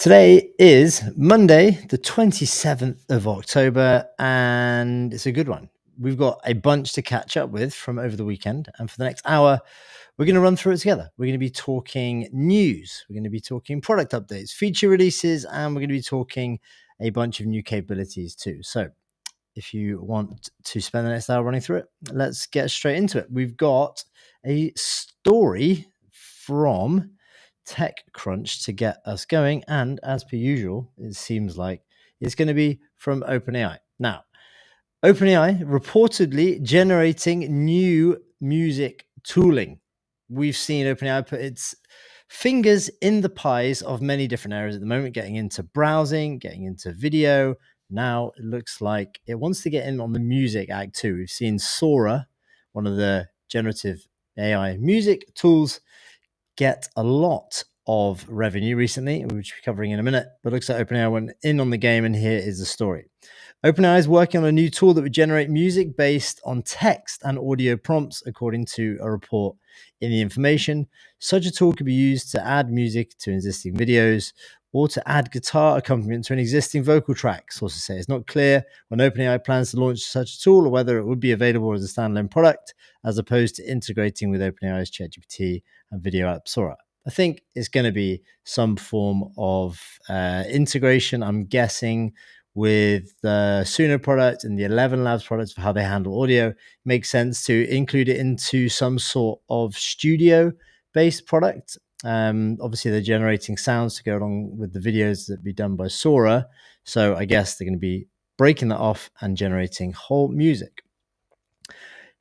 Today is Monday, the 27th of October, and it's a good one. We've got a bunch to catch up with from over the weekend. And for the next hour, we're going to run through it together. We're going to be talking news, we're going to be talking product updates, feature releases, and we're going to be talking a bunch of new capabilities too. So if you want to spend the next hour running through it, let's get straight into it. We've got a story from TechCrunch to get us going. And as per usual, it seems like it's going to be from OpenAI. Now, OpenAI reportedly generating new music tooling. We've seen OpenAI put its fingers in the pies of many different areas at the moment, getting into browsing, getting into video. Now it looks like it wants to get in on the music act too. We've seen Sora, one of the generative AI music tools, get a lot of revenue recently, which we'll be covering in a minute, but looks like OpenAI went in on the game, and here is the story. OpenAI is working on a new tool that would generate music based on text and audio prompts, according to a report in the information. Such a tool could be used to add music to existing videos or to add guitar accompaniment to an existing vocal track. Sources say it's not clear when OpenAI plans to launch such a tool or whether it would be available as a standalone product as opposed to integrating with OpenAI's ChatGPT and video app Sora. I think it's going to be some form of integration, I'm guessing, with the Suno product and the 11 Labs products for how they handle audio. It makes sense to include it into some sort of studio-based product. Obviously, they're generating sounds to go along with the videos that be done by Sora. So I guess they're going to be breaking that off and generating whole music.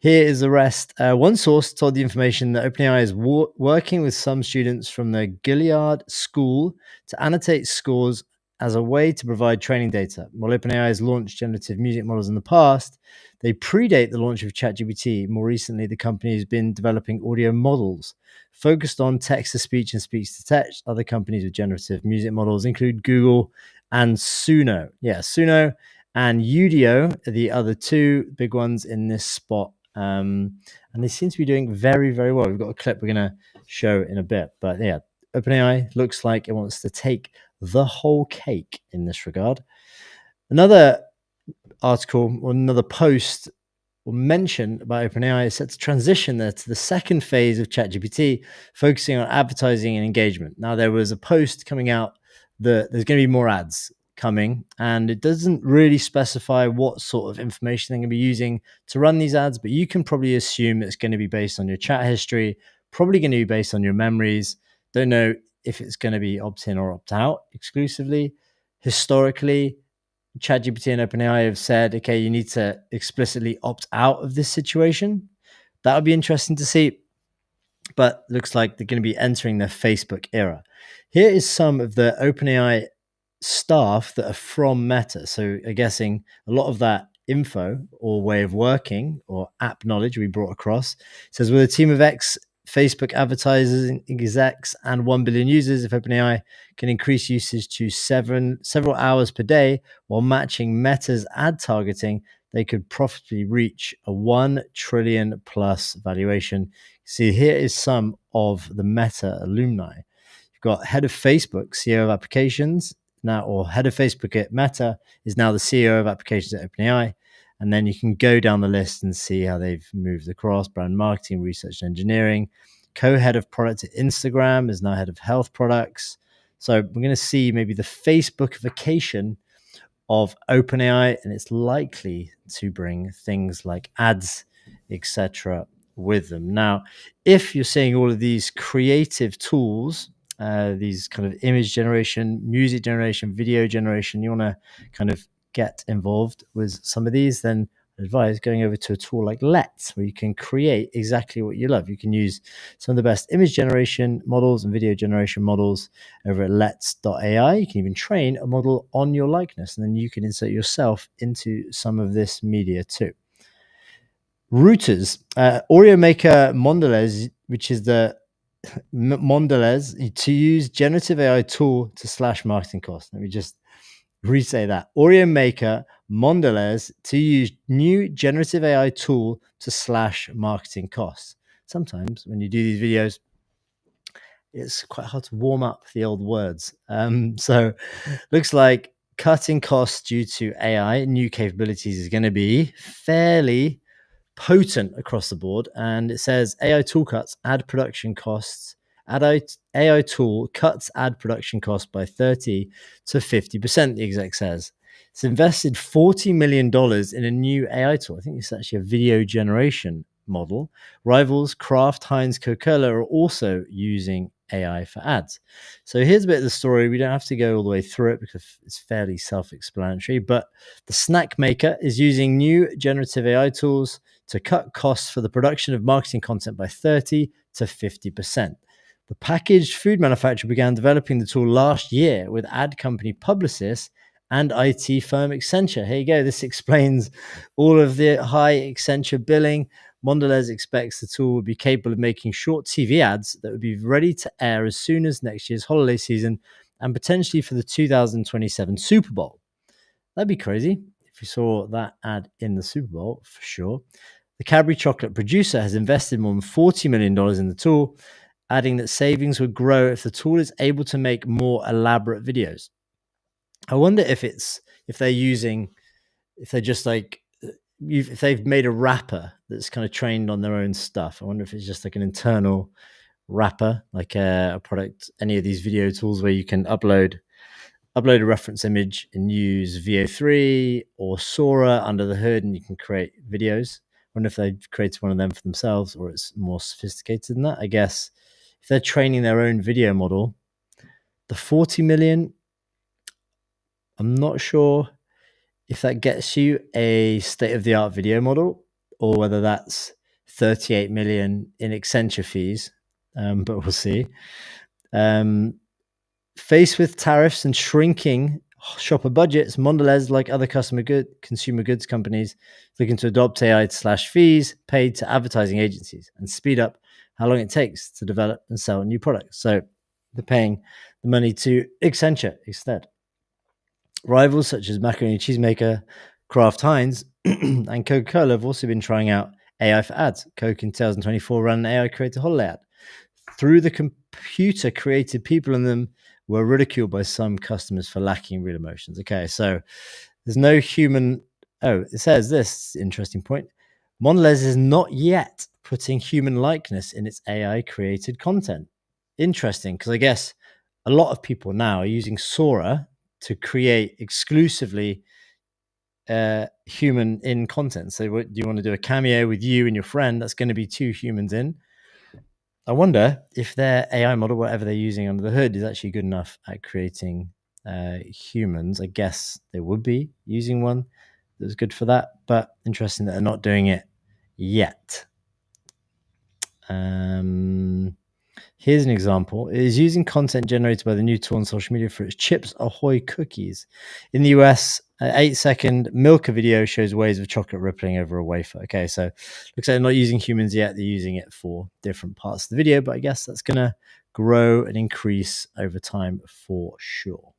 Here is the rest. One source told the information that OpenAI is working with some students from the Gilead School to annotate scores as a way to provide training data. While OpenAI has launched generative music models in the past, they predate the launch of ChatGPT. More recently, the company has been developing audio models focused on text-to-speech and speech-to-text. Other companies with generative music models include Google and Suno. Yeah, Suno and Udio are the other two big ones in this spot. And they seem to be doing very, very well. We've got a clip we're going to show in a bit. But yeah, OpenAI looks like it wants to take the whole cake in this regard. Another article or another post or mention about OpenAI is set to transition there to the second phase of ChatGPT, focusing on advertising and engagement. Now, there was a post coming out that there's going to be more ads coming, and it doesn't really specify what sort of information they're going to be using to run these ads, but you can probably assume it's going to be based on your chat history, probably going to be based on your memories. Don't know if it's going to be opt-in or opt-out exclusively. Historically, ChatGPT and OpenAI have said, okay, you need to explicitly opt out of this situation. That would be interesting to see, but looks like they're going to be entering the Facebook era. Here is some of the OpenAI staff that are from Meta. So I'm guessing a lot of that info or way of working or app knowledge we brought across. It says with a team of Facebook advertisers, execs, and 1 billion users, if OpenAI can increase usage to several hours per day while matching Meta's ad targeting, they could profitably reach a 1 trillion plus valuation. See, here is some of the Meta alumni. You've got head of Facebook, CEO of applications, now, or head of Facebook at Meta is now the CEO of applications at OpenAI. And then you can go down the list and see how they've moved across brand marketing, research and engineering. Co-head of product at Instagram is now head of health products. So we're going to see maybe the Facebookification of OpenAI, and it's likely to bring things like ads, etc., with them. Now, if you're seeing all of these creative tools, these kind of image generation, music generation, video generation, you want to kind of get involved with some of these, then I advise going over to a tool like Let's, where you can create exactly what you love. You can use some of the best image generation models and video generation models over at lets.ai. You can even train a model on your likeness, and then you can insert yourself into some of this media too. Routers, Oreo maker Mondelez, which is the Mondelez, to use generative AI tool to slash marketing costs. Let me just re-say that. Oreo maker Mondelez to use new generative AI tool to slash marketing costs. Sometimes when you do these videos, it's quite hard to warm up the old words. So looks like cutting costs due to AI and new capabilities is going to be fairly potent across the board. And it says AI tool cuts ad production costs. AI tool cuts ad production costs by 30 to 50%, the exec says. It's invested $40 million in a new AI tool. I think it's actually a video generation model. Rivals Kraft, Heinz, Coca-Cola are also using AI for ads. So here's a bit of the story. We don't have to go all the way through it because it's fairly self-explanatory, but the snack maker is using new generative AI tools to cut costs for the production of marketing content by 30 to 50%. The packaged food manufacturer began developing the tool last year with ad company Publicis and IT firm Accenture. Here you go. This explains all of the high Accenture billing. Mondelez expects the tool will be capable of making short TV ads that would be ready to air as soon as next year's holiday season and potentially for the 2027 Super Bowl. That'd be crazy if you saw that ad in the Super Bowl, for sure. The Cadbury chocolate producer has invested more than $40 million in the tool, adding that savings would grow if the tool is able to make more elaborate videos. I wonder if they're just like, if they've made a wrapper that's kind of trained on their own stuff. I wonder if it's just like an internal wrapper, like a product, any of these video tools where you can upload a reference image and use VO3 or Sora under the hood and you can create videos. I wonder if they've created one of them for themselves or it's more sophisticated than that. I guess if they're training their own video model, the 40 million, I'm not sure if that gets you a state-of-the-art video model or whether that's 38 million in Accenture fees, but we'll see. Faced with tariffs and shrinking shopper budgets, Mondelez, like other consumer goods companies, is looking to adopt AI/fees paid to advertising agencies and speed up how long it takes to develop and sell new products. So they're paying the money to Accenture instead. Rivals such as macaroni and cheese maker Kraft Heinz and Coca-Cola have also been trying out AI for ads. Coke in 2024 ran an AI created holiday ad. Through the computer created people in them were ridiculed by some customers for lacking real emotions. Okay, so there's no human. Oh, it says this interesting point. Mondelez is not yet putting human likeness in its AI created content. Interesting, because I guess a lot of people now are using Sora to create exclusively human in content. So do you want to do a cameo with you and your friend? That's going to be two humans in. I wonder if their AI model, whatever they're using under the hood, is actually good enough at creating humans. I guess they would be using one that's good for that, but interesting that they're not doing it yet. Here's an example. It is using content generated by the new tool on social media for its Chips Ahoy cookies. In the US, an 8-second Milka video shows waves of chocolate rippling over a wafer. Okay, so looks like they're not using humans yet. They're using it for different parts of the video, but I guess that's going to grow and increase over time for sure.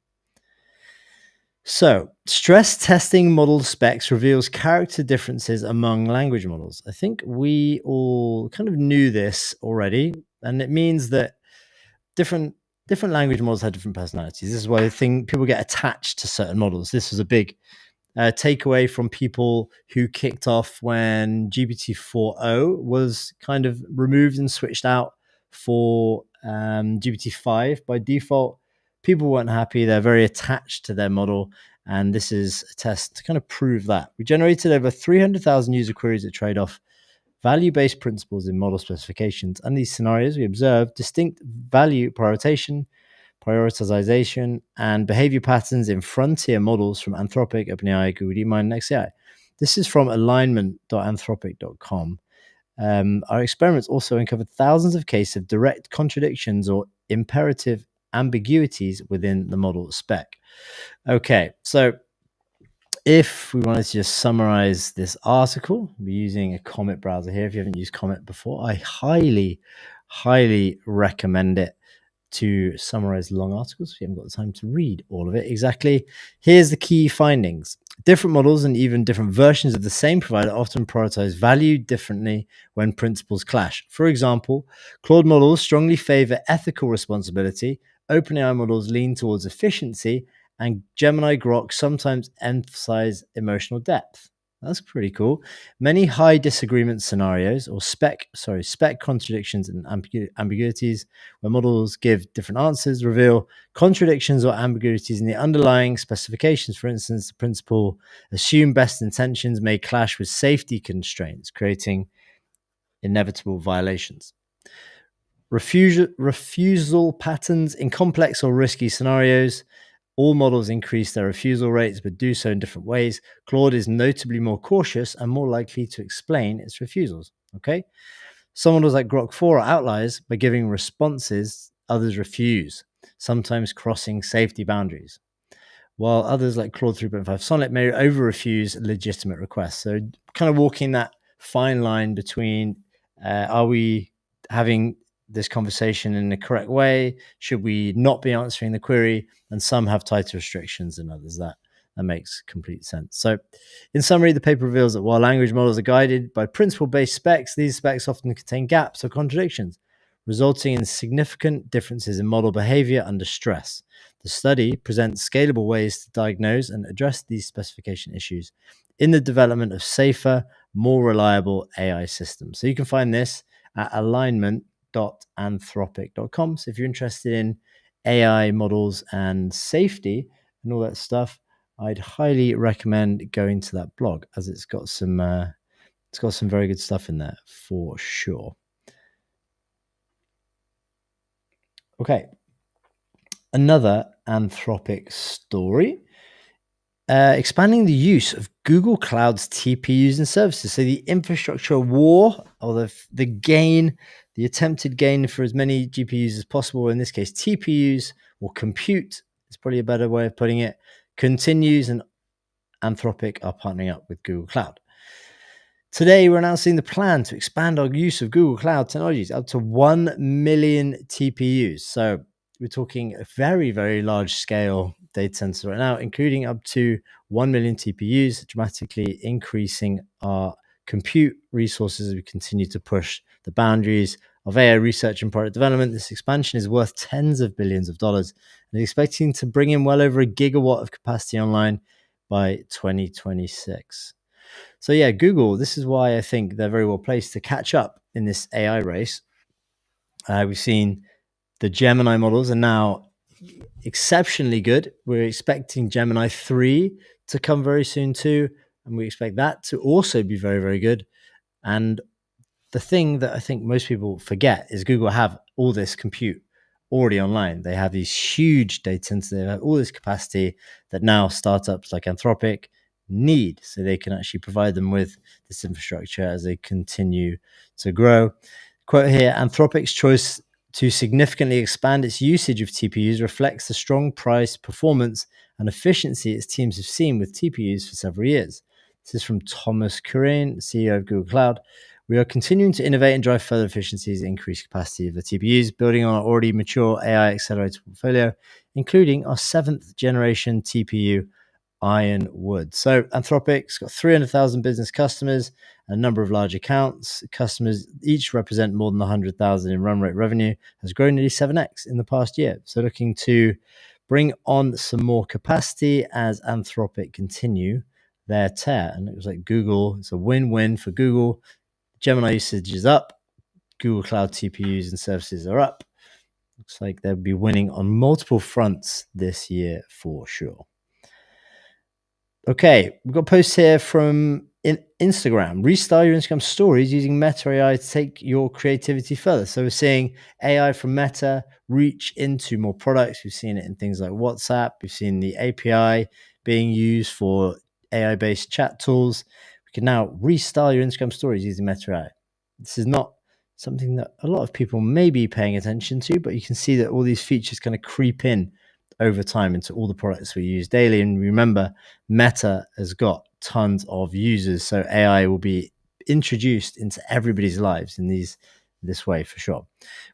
So, stress testing model specs reveals character differences among language models. I think we all kind of knew this already, and it means that different language models have different personalities. This is why I think people get attached to certain models. This was a big takeaway from people who kicked off when GPT-4o was kind of removed and switched out for GPT-5 by default. People weren't happy. They're very attached to their model. And this is a test to kind of prove that. We generated over 300,000 user queries that trade off value-based principles in model specifications. And these scenarios, we observed distinct value prioritization, and behavior patterns in frontier models from Anthropic, OpenAI, Google DeepMind, and XAI. This is from alignment.anthropic.com. Our experiments also uncovered thousands of cases of direct contradictions or imperative ambiguities within the model spec. Okay, so if we wanted to just summarize this article, we're using a Comet browser here. If you haven't used Comet before, I highly, highly recommend it to summarize long articles if you haven't got the time to read all of it exactly. Here's the key findings. Different models and even different versions of the same provider often prioritize value differently when principles clash. For example, Claude models strongly favor ethical responsibility, OpenAI models lean towards efficiency, and Gemini Grok sometimes emphasize emotional depth. That's pretty cool. Many high disagreement scenarios or spec contradictions and ambiguities where models give different answers reveal contradictions or ambiguities in the underlying specifications. For instance, the principle assume best intentions may clash with safety constraints, creating inevitable violations. Refusal patterns in complex or risky scenarios. All models increase their refusal rates, but do so in different ways. Claude is notably more cautious and more likely to explain its refusals. Okay. Some models like Grok 4 are outliers by giving responses others refuse, sometimes crossing safety boundaries, while others like Claude 3.5 Sonnet may over refuse legitimate requests. So, kind of walking that fine line between are we having this conversation in the correct way? Should we not be answering the query? And some have tighter restrictions than others. That makes complete sense. So, in summary, the paper reveals that while language models are guided by principle-based specs, these specs often contain gaps or contradictions, resulting in significant differences in model behavior under stress. The study presents scalable ways to diagnose and address these specification issues in the development of safer, more reliable AI systems. So you can find this at alignment.anthropic.com. So if you're interested in AI models and safety and all that stuff, I'd highly recommend going to that blog, as it's got some very good stuff in there for sure. Okay. Another Anthropic story. Expanding the use of Google Cloud's TPUs and services. So the infrastructure war, or the attempted gain for as many GPUs as possible, in this case TPUs or compute, is probably a better way of putting it, continues, and Anthropic are partnering up with Google Cloud. Today, we're announcing the plan to expand our use of Google Cloud technologies up to 1 million TPUs. So we're talking a very, very large scale data center right now, including up to 1 million TPUs, dramatically increasing our compute resources as we continue to push the boundaries of AI research and product development. This expansion is worth tens of billions of dollars and is expecting to bring in well over a gigawatt of capacity online by 2026. So yeah, Google, this is why I think they're very well placed to catch up in this AI race. We've seen the Gemini models are now exceptionally good. We're expecting Gemini 3 to come very soon too, and we expect that to also be very, very good. And the thing that I think most people forget is Google have all this compute already online. They have these huge data centers, they have all this capacity that now startups like Anthropic need, so they can actually provide them with this infrastructure as they continue to grow. Quote here: Anthropic's choice to significantly expand its usage of TPUs reflects the strong price, performance, and efficiency its teams have seen with TPUs for several years. This is from Thomas Kurian, CEO of Google Cloud. We are continuing to innovate and drive further efficiencies and increase capacity of the TPUs, building on our already mature AI accelerator portfolio, including our 7th generation TPU, Ironwood. So Anthropic's got 300,000 business customers and a number of large accounts. Customers each represent more than 100,000 in run rate revenue, has grown nearly 7x in the past year. So looking to bring on some more capacity as Anthropic continue their tear. And it was like Google, it's a win-win for Google. Gemini usage is up. Google Cloud TPUs and services are up. Looks like they'll be winning on multiple fronts this year for sure. Okay, we've got posts here from Instagram. Restyle your Instagram stories using Meta AI to take your creativity further. So we're seeing AI from Meta reach into more products. We've seen it in things like WhatsApp. We've seen the API being used for AI-based chat tools. We can now restyle your Instagram stories using Meta AI. This is not something that a lot of people may be paying attention to, but you can see that all these features kind of creep in over time into all the products we use daily. And remember, Meta has got tons of users, so AI will be introduced into everybody's lives in these this way for sure.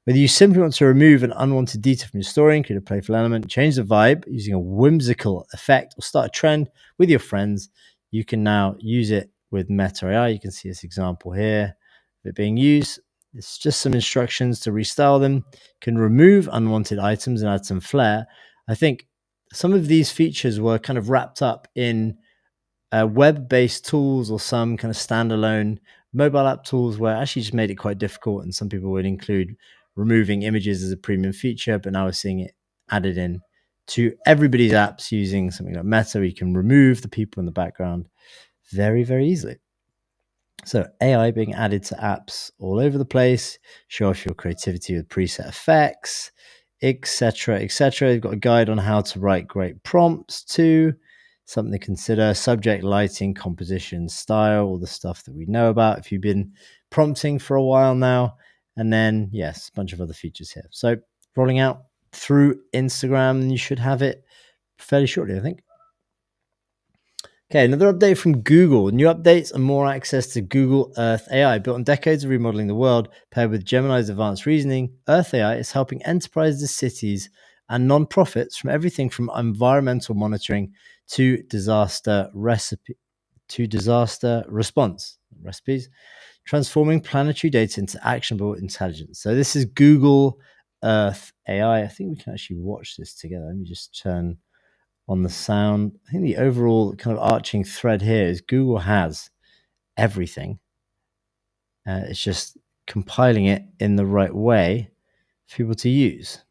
Whether you simply want to remove an unwanted detail from your story, include a playful element, change the vibe using a whimsical effect, or start a trend with your friends, you can now use it with Meta AI. You can see this example here of it being used. It's just some instructions to restyle them, can remove unwanted items and add some flair. I think some of these features were kind of wrapped up in web-based tools or some kind of standalone mobile app tools where actually just made it quite difficult. And some people would include removing images as a premium feature, but now we're seeing it added in to everybody's apps using something like Meta, where you can remove the people in the background very, very easily. So AI being added to apps all over the place, show off your creativity with preset effects, etc., etc. You've got a guide on how to write great prompts too. Something to consider: subject, lighting, composition, style, all the stuff that we know about if you've been prompting for a while now. And then, yes, a bunch of other features here. So rolling out through Instagram, and you should have it fairly shortly, I think. Okay, another update from Google. New updates and more access to Google Earth AI. Built on decades of remodeling the world, paired with Gemini's advanced reasoning, Earth AI is helping enterprises, cities, and nonprofits from everything from environmental monitoring to disaster response recipes, transforming planetary data into actionable intelligence. So this is Google Earth AI. I think we can actually watch this together. Let me just turn on the sound. I think the overall kind of arching thread here is Google has everything. It's just compiling it in the right way for people to use.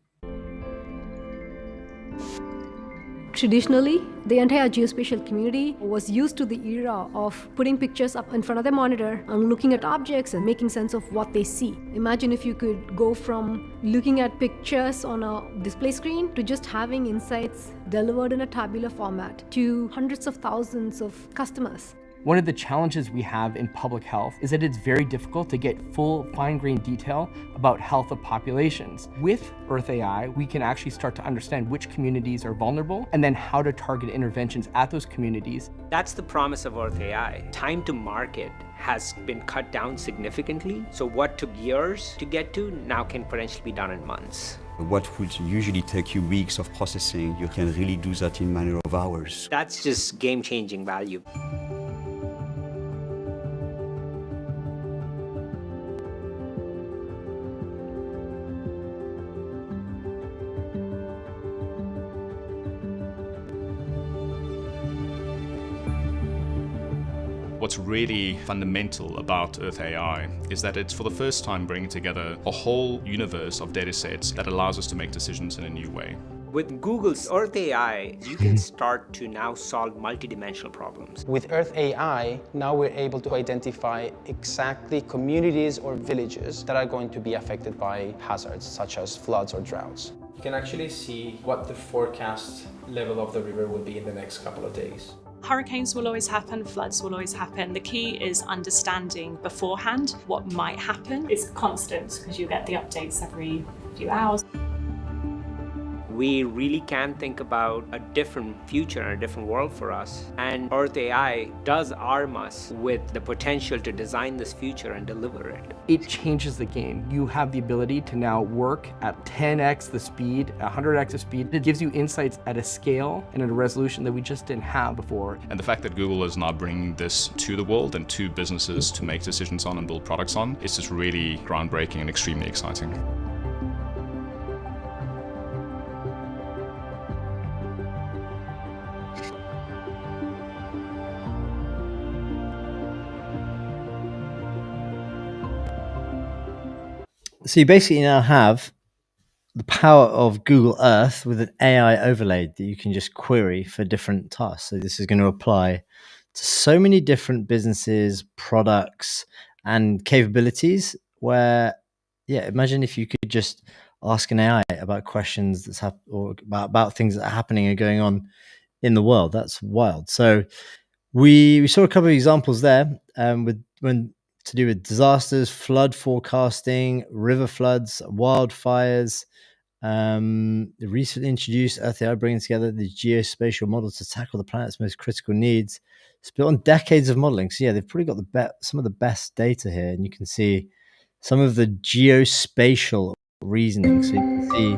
Traditionally, the entire geospatial community was used to the era of putting pictures up in front of their monitor and looking at objects and making sense of what they see. Imagine if you could go from looking at pictures on a display screen to just having insights delivered in a tabular format to hundreds of thousands of customers. One of the challenges we have in public health is that it's very difficult to get full fine-grained detail about health of populations. With Earth AI, we can actually start to understand which communities are vulnerable and then how to target interventions at those communities. That's the promise of Earth AI. Time to market has been cut down significantly. So what took years to get to now can potentially be done in months. What would usually take you weeks of processing, you can really do that in a matter of hours. That's just game-changing value. What's really fundamental about Earth AI is that it's for the first time bringing together a whole universe of data sets that allows us to make decisions in a new way. With Google's Earth AI, you can start to now solve multidimensional problems. With Earth AI, now we're able to identify exactly communities or villages that are going to be affected by hazards such as floods or droughts. You can actually see what the forecast level of the river will be in the next couple of days. Hurricanes will always happen, floods will always happen. The key is understanding beforehand what might happen. It's constant because you get the updates every few hours. We really can think about a different future and a different world for us. And Earth AI does arm us with the potential to design this future and deliver it. It changes the game. You have the ability to now work at 10x the speed, 100x the speed. It gives you insights at a scale and at a resolution that we just didn't have before. And the fact that Google is now bringing this to the world and to businesses to make decisions on and build products on is just really groundbreaking and extremely exciting. So you basically now have the power of Google Earth with an AI overlay that you can just query for different tasks. So this is going to apply to so many different businesses, products, and capabilities where, yeah, imagine if you could just ask an AI about questions that's or about things that are happening and going on in the world. That's wild. So we saw a couple of examples there to do with disasters, flood forecasting, river floods, wildfires. The recently introduced Earth AI bringing together the geospatial model to tackle the planet's most critical needs. It's built on decades of modeling. So yeah, they've probably got some of the best data here, and you can see some of the geospatial reasoning. So you can see,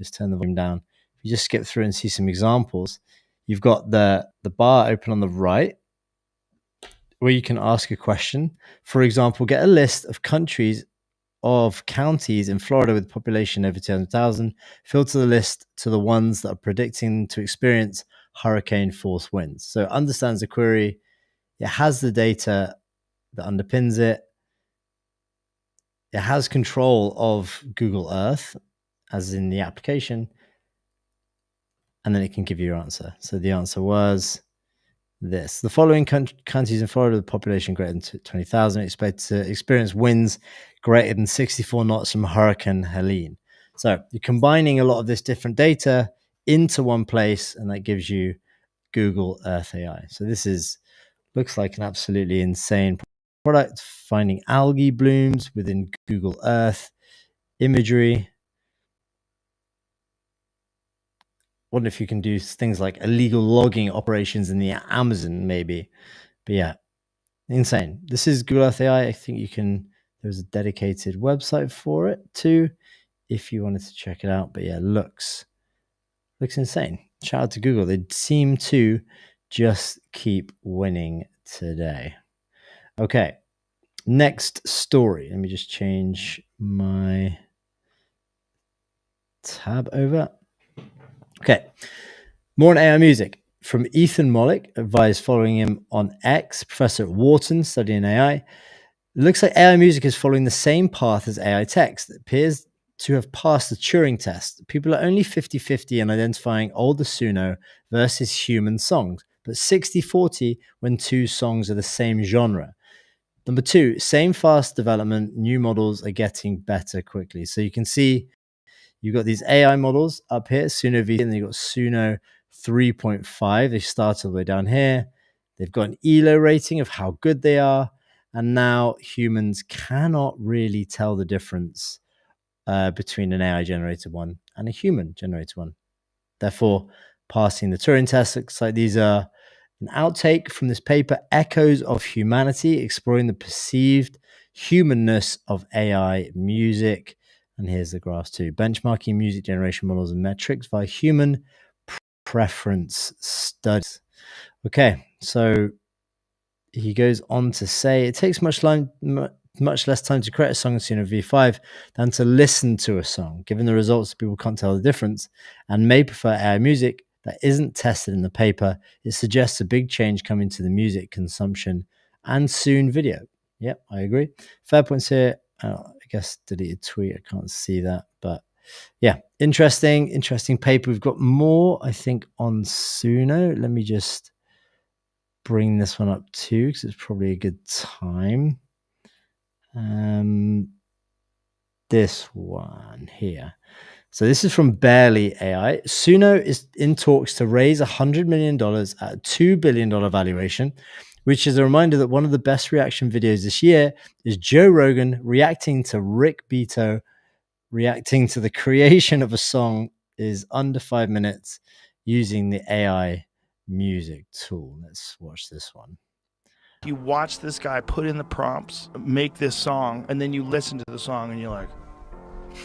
just turn the volume down. If you just skip through and see some examples, you've got the bar open on the right where you can ask a question. For example, get a list of counties in Florida with population over 200,000. Filter the list to the ones that are predicting to experience hurricane force winds. So it understands the query. It has the data that underpins it. It has control of Google Earth, as in the application, and then it can give you your answer. So the answer was this. The following counties in Florida with population greater than 20,000 expect to experience winds greater than 64 knots from Hurricane Helene. So you're combining a lot of this different data into one place, and that gives you Google Earth AI. So this looks like an absolutely insane product, finding algae blooms within Google Earth imagery. Wonder if you can do things like illegal logging operations in the Amazon, maybe. But yeah, insane. This is Google Earth AI. I think you can, there's a dedicated website for it too, if you wanted to check it out. But yeah, looks insane. Shout out to Google. They seem to just keep winning today. Okay, next story. Let me just change my tab over. Okay, more on AI music from Ethan Mollick, advised following him on X, professor at Wharton studying AI. It looks like AI music is following the same path as AI text. It appears to have passed the Turing test. People are only 50-50 in identifying older Suno versus human songs, but 60-40 when two songs are the same genre. Number two, same fast development, new models are getting better quickly. So you can see you've got these AI models up here, Suno V, and then you've got Suno 3.5. They start all the way down here. They've got an ELO rating of how good they are. And now humans cannot really tell the difference between an AI generated one and a human generated one. Therefore, passing the Turing test. Looks like these are an outtake from this paper, Echoes of Humanity, exploring the perceived humanness of AI music. And here's the graphs too. Benchmarking music generation models and metrics via human preference studies. Okay, so he goes on to say it takes much less time to create a song in Suno V5 than to listen to a song. Given the results, people can't tell the difference and may prefer AI music that isn't tested in the paper. It suggests a big change coming to the music consumption and soon video. Yep, I agree. Fair points here. I guess deleted tweet. I can't see that, but yeah, interesting paper. We've got more, I think, on Suno. Let me just bring this one up too, because it's probably a good time. This one here. So this is from Barely AI. Suno is in talks to raise $100 million at a $2 billion valuation, which is a reminder that one of the best reaction videos this year is Joe Rogan reacting to Rick Beato reacting to the creation of a song is under 5 minutes using the AI music tool. Let's watch this one. You watch this guy put in the prompts, make this song, and then you listen to the song and you're like,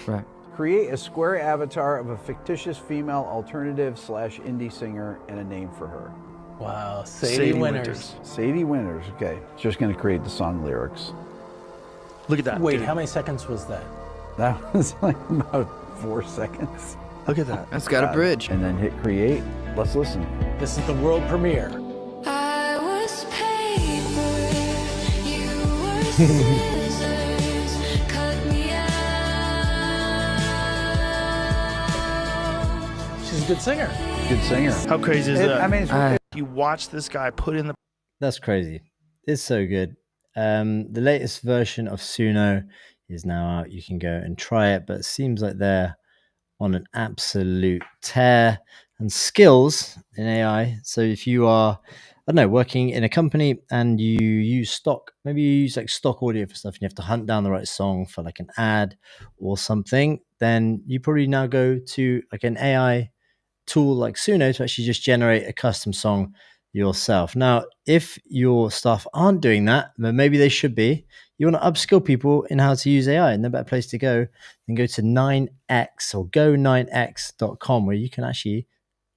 right. Create a square avatar of a fictitious female alternative / indie singer and a name for her. Wow, Sadie Winters. Sadie Winters, okay. Just gonna create the song lyrics. Look at that. Wait, dude. how many seconds was that? That was like about 4 seconds. Look at that. That's got a bridge. And then hit create. Let's listen. This is the world premiere. I was paper, you were scissors, cut me out. She's a good singer. Good singer. How crazy is that? I mean, it's you watch this guy put in the... That's crazy. It's so good. The latest version of Suno is now out. You can go and try it, but it seems like they're on an absolute tear and skills in AI. So if you are, I don't know, working in a company and you use stock, maybe you use like stock audio for stuff and you have to hunt down the right song for like an ad or something, then you probably now go to like an AI tool like Suno to actually just generate a custom song. yourself. Now, if your staff aren't doing that, then maybe they should be. You want to upskill people in how to use AI, and no better place to go than go to 9x or go9x.com, where you can actually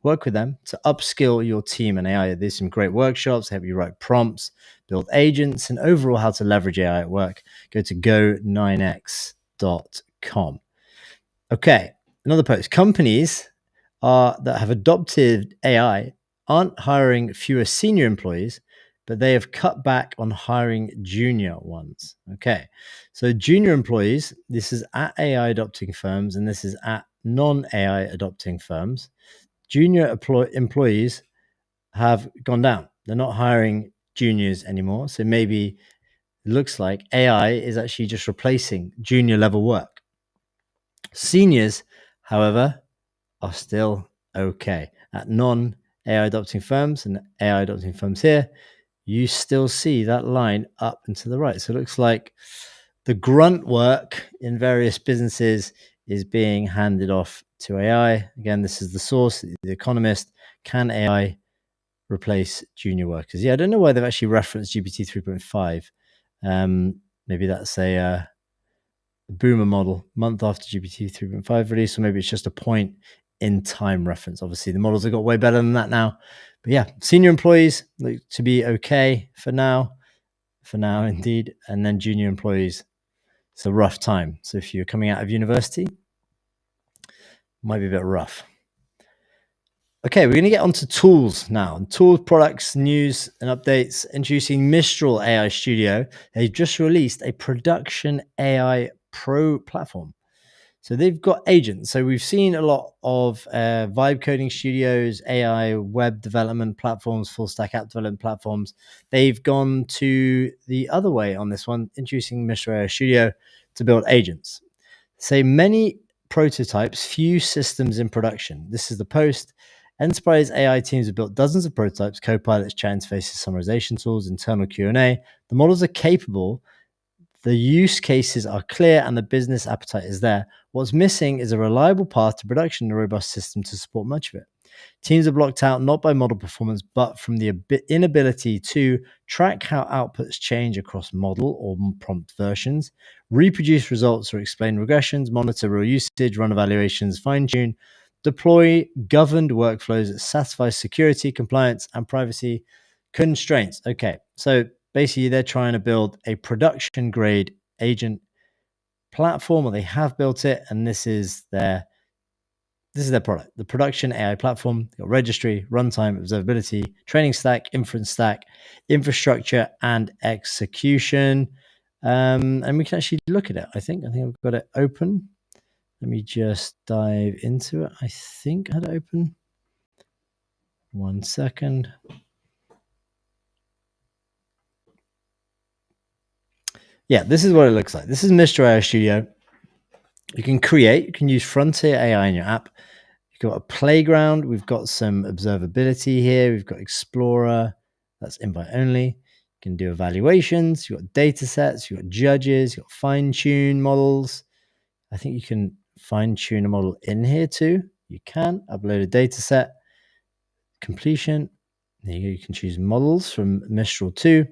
work with them to upskill your team in AI. There's some great workshops, help you write prompts, build agents, and overall how to leverage AI at work. Go to go9x.com. Okay, another post. Companies that have adopted AI aren't hiring fewer senior employees, but they have cut back on hiring junior ones. Okay, so junior employees, this is at AI adopting firms, and this is at non-AI adopting firms. Junior employees have gone down. They're not hiring juniors anymore. So maybe it looks like AI is actually just replacing junior level work. Seniors, however, are still okay. At non-AI adopting firms and AI adopting firms here, you still see that line up and to the right. So it looks like the grunt work in various businesses is being handed off to AI. Again, this is the source, The Economist. Can AI replace junior workers? Yeah, I don't know why they've actually referenced GPT 3.5. Maybe that's a boomer model, month after GPT 3.5 release, or maybe it's just a point in time reference. Obviously, the models have got way better than that now. But yeah, senior employees look to be okay for now indeed. And then junior employees, it's a rough time. So if you're coming out of university, it might be a bit rough. Okay, we're going to get onto tools now. Tools, products, news, and updates. Introducing Mistral AI Studio. They've just released a production AI Pro platform. So they've got agents. So we've seen a lot of vibe coding studios, AI web development platforms, full stack app development platforms. They've gone to the other way on this one, introducing Mistral AI Studio to build agents. Say many prototypes, few systems in production. This is the post. Enterprise AI teams have built dozens of prototypes, copilots, chat interfaces, summarization tools, internal Q&A. The models are capable, the use cases are clear, and the business appetite is there. What's missing is a reliable path to production and a robust system to support much of it. Teams are blocked out not by model performance, but from the inability to track how outputs change across model or prompt versions, reproduce results or explain regressions, monitor real usage, run evaluations, fine-tune, deploy governed workflows that satisfy security, compliance, and privacy constraints. Okay, so basically they're trying to build a production-grade agent platform, or they have built it, and this is their product, the production AI platform. Got registry, runtime, observability, training stack, inference stack, infrastructure, and execution. And we can actually look at it. I think I've got it open. Let me just dive into it. I think I had it open. 1 second. Yeah, this is what it looks like. This is Mistral AI Studio. You can use Frontier AI in your app. You've got a playground. We've got some observability here. We've got Explorer. That's invite only. You can do evaluations. You've got data sets. You've got judges. You've got fine-tune models. I think you can fine-tune a model in here too. You can upload a data set. Completion. There you go. You can choose models from Mistral 2.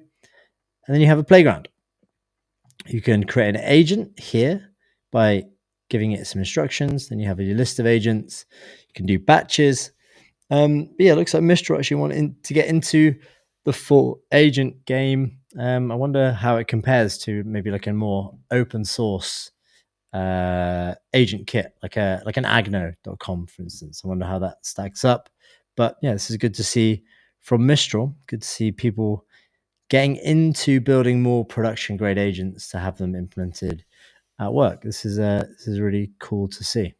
And then you have a playground. You can create an agent here by giving it some instructions. Then you have a list of agents. You can do batches. But yeah, it looks like Mistral actually wanting to get into the full agent game. I wonder how it compares to maybe like a more open source agent kit, like an agno.com, for instance. I wonder how that stacks up. But yeah, this is good to see from Mistral. Good to see people getting into building more production grade agents to have them implemented at work. This is really cool to see.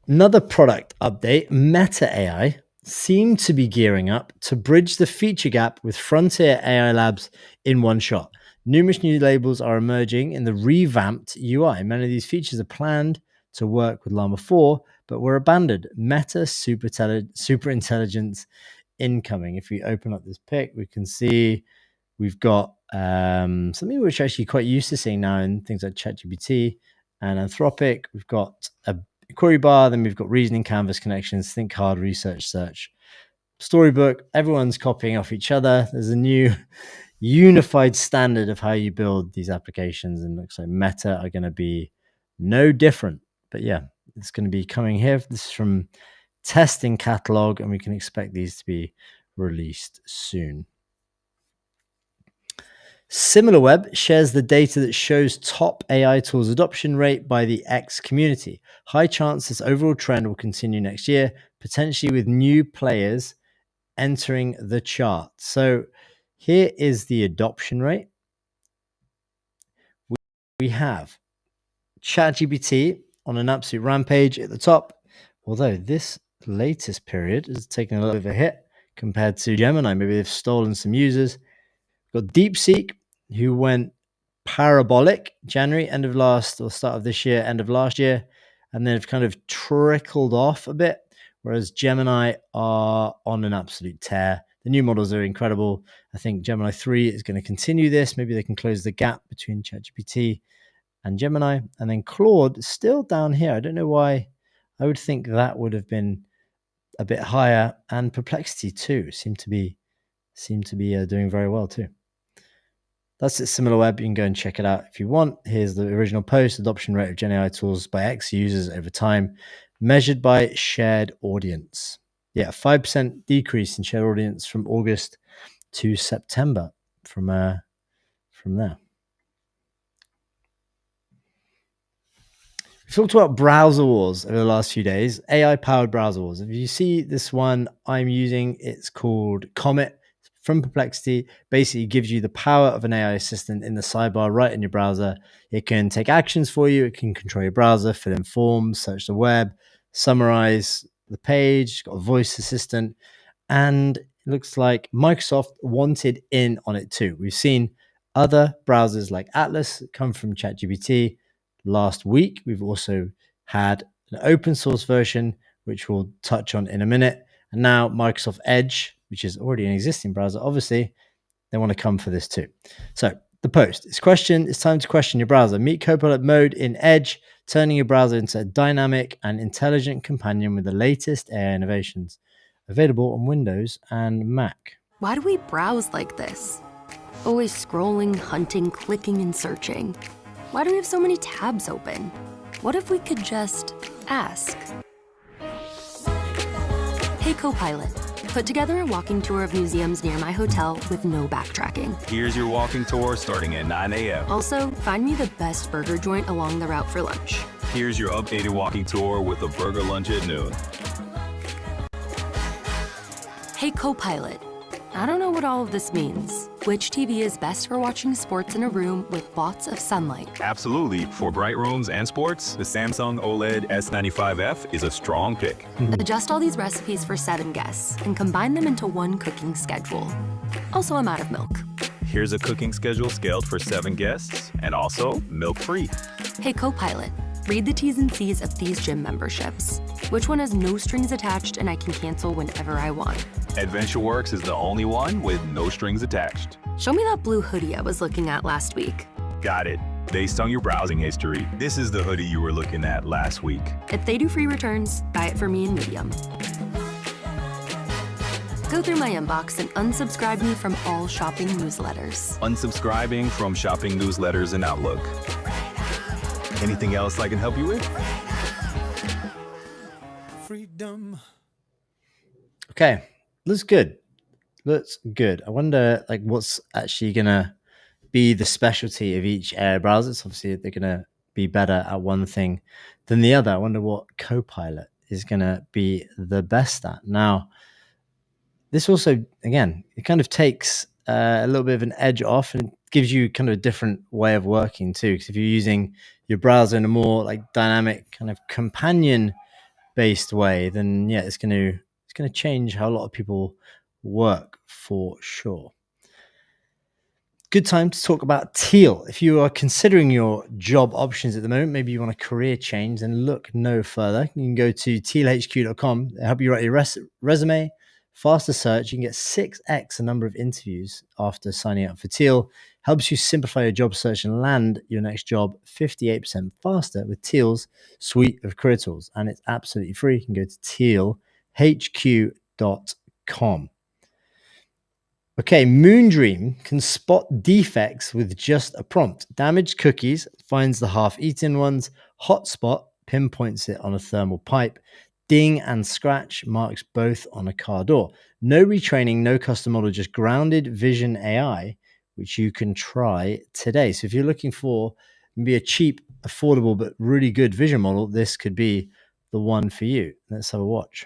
Another product update, Meta AI seem to be gearing up to bridge the feature gap with Frontier AI Labs in one shot. Numerous new labels are emerging in the revamped UI. Many of these features are planned to work with Llama 4, but were abandoned. Meta super intelligence incoming. If we open up this pic, we can see we've got something which actually quite used to seeing now in things like ChatGPT and Anthropic. We've got a query bar, then we've got reasoning, canvas connections, think hard, research, search, Storybook, everyone's copying off each other. There's a new unified standard of how you build these applications, and looks like Meta are going to be no different. But yeah, it's going to be coming here. This is from Testing Catalog, and we can expect these to be released soon. SimilarWeb shares the data that shows top AI tools adoption rate by the X community. High chance this overall trend will continue next year, potentially with new players entering the chart. So here is the adoption rate. We have ChatGPT on an absolute rampage at the top, although this latest period has taken a little bit of a hit compared to Gemini. Maybe they've stolen some users. We've got DeepSeek, who went parabolic January, end of last or start of this year, end of last year, and then have kind of trickled off a bit, whereas Gemini are on an absolute tear. The new models are incredible. I think Gemini 3 is going to continue this. Maybe they can close the gap between ChatGPT and Gemini. And then Claude is still down here. I don't know why. I would think that would have been a bit higher. And Perplexity too seem to be doing very well too. That's it. SimilarWeb. You can go and check it out if you want. Here's the original post: adoption rate of Gen AI tools by X users over time, measured by shared audience. Yeah, 5% decrease in shared audience from August to September from there. We've talked about browser wars over the last few days, AI-powered browser wars. If you see this one I'm using, it's called Comet from Perplexity. Basically gives you the power of an AI assistant in the sidebar right in your browser. It can take actions for you. It can control your browser, fill in forms, search the web, summarize the page. It's got a voice assistant. And it looks like Microsoft wanted in on it too. We've seen other browsers like Atlas come from ChatGPT. Last week, we've also had an open source version, which we'll touch on in a minute. And now Microsoft Edge, which is already an existing browser, obviously, they want to come for this too. So the post, it's time to question your browser. Meet Copilot mode in Edge, turning your browser into a dynamic and intelligent companion with the latest AI innovations. Available on Windows and Mac. Why do we browse like this? Always scrolling, hunting, clicking, and searching. Why do we have so many tabs open? What if we could just ask? Hey Copilot, put together a walking tour of museums near my hotel with no backtracking. Here's your walking tour starting at 9 a.m. Also, find me the best burger joint along the route for lunch. Here's your updated walking tour with a burger lunch at noon. Hey Copilot, I don't know what all of this means. Which TV is best for watching sports in a room with lots of sunlight? Absolutely. For bright rooms and sports, the Samsung OLED S95F is a strong pick. Adjust all these recipes for 7 guests and combine them into one cooking schedule. Also, I'm out of milk. Here's a cooking schedule scaled for 7 guests and also milk-free. Hey Copilot, read the T's and C's of these gym memberships. Which one has no strings attached and I can cancel whenever I want? AdventureWorks is the only one with no strings attached. Show me that blue hoodie I was looking at last week. Got it. Based on your browsing history, this is the hoodie you were looking at last week. If they do free returns, buy it for me in medium. Go through my inbox and unsubscribe me from all shopping newsletters. Unsubscribing from shopping newsletters and Outlook. Anything else I can help you with? Freedom. Okay, looks good. I wonder what's actually gonna be the specialty of each AI browser. So obviously they're gonna be better at one thing than the other. I wonder what Copilot is gonna be the best at. Now, this also, again, it kind of takes a little bit of an edge off and gives you kind of a different way of working too. Because if you're using your browser in a more dynamic kind of companion based way, then yeah, it's going to change how a lot of people work for sure. Good time to talk about Teal. If you are considering your job options at the moment, maybe you want a career change, then look no further. You can go to tealhq.com. They'll help you write your resume, faster search. You can get 6x the number of interviews after signing up for Teal. Helps you simplify your job search and land your next job 58% faster with Teal's suite of career tools. And it's absolutely free. You can go to tealhq.com. moondream.com. Okay, Moondream can spot defects with just a prompt. Damaged cookies, finds the half-eaten ones. Hotspot, pinpoints it on a thermal pipe. Ding and scratch marks both on a car door. No retraining, no custom model, just grounded vision AI, which you can try today. So if you're looking for maybe a cheap, affordable, but really good vision model, this could be the one for you. Let's have a watch.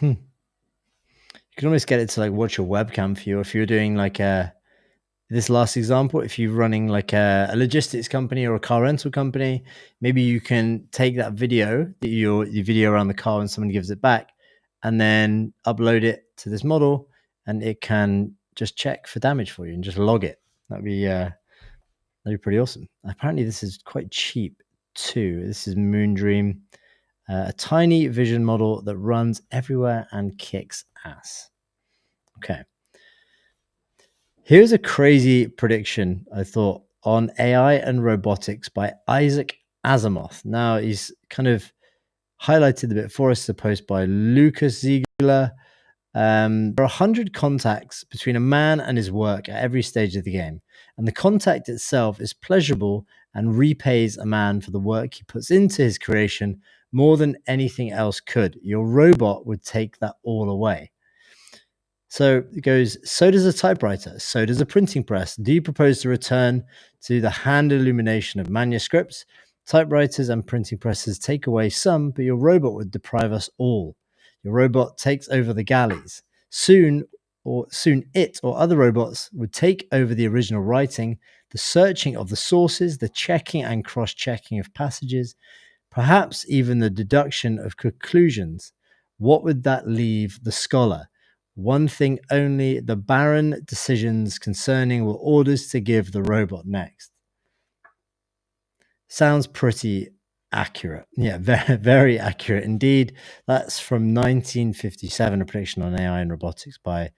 You can almost get it to like watch your webcam for you. If you're doing like this last example, if you're running like a logistics company or a car rental company, maybe you can take that video, your video around the car when someone gives it back, and then upload it to this model, and it can just check for damage for you and just log it. That'd be pretty awesome. Apparently, this is quite cheap too. This is Moondream, a tiny vision model that runs everywhere and kicks ass. Okay. Here's a crazy prediction, I thought, on AI and robotics by Isaac Asimov. Now, he's kind of highlighted a bit for us, a post by Lucas Ziegler. There are 100 contacts between a man and his work at every stage of the game, and the contact itself is pleasurable and repays a man for the work he puts into his creation more than anything else could. Your robot would take that all away. So it goes, so does a typewriter, so does a printing press. Do you propose to return to the hand illumination of manuscripts? Typewriters and printing presses take away some, but your robot would deprive us all. Your robot takes over the galleys. Soon it or other robots would take over the original writing, the searching of the sources, the checking and cross-checking of passages, perhaps even the deduction of conclusions. What would that leave the scholar? One thing only, the barren decisions concerning what orders to give the robot next. Sounds pretty accurate. Yeah, very, very accurate indeed. That's from 1957, a prediction on AI and robotics by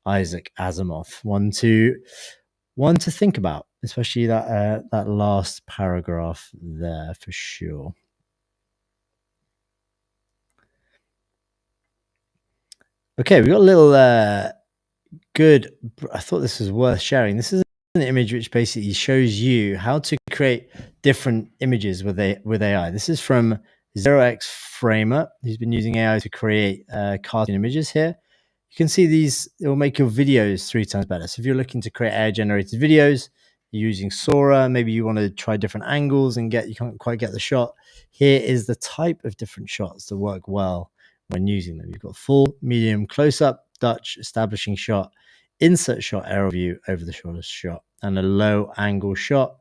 Isaac Asimov. One to think about, especially that last paragraph there for sure. Okay, we got a little good. I thought this was worth sharing. This is an image which basically shows you how to create different images with AI. This is from 0x Framer. He's been using AI to create cartoon images here. You can see these, it will make your videos 3 times better. So if you're looking to create AI generated videos, you're using Sora, maybe you want to try different angles and you can't quite get the shot. Here is the type of different shots that work well when using them. You've got full, medium, close-up, Dutch, establishing shot, insert shot, aerial view over the shortest shot, and a low angle shot.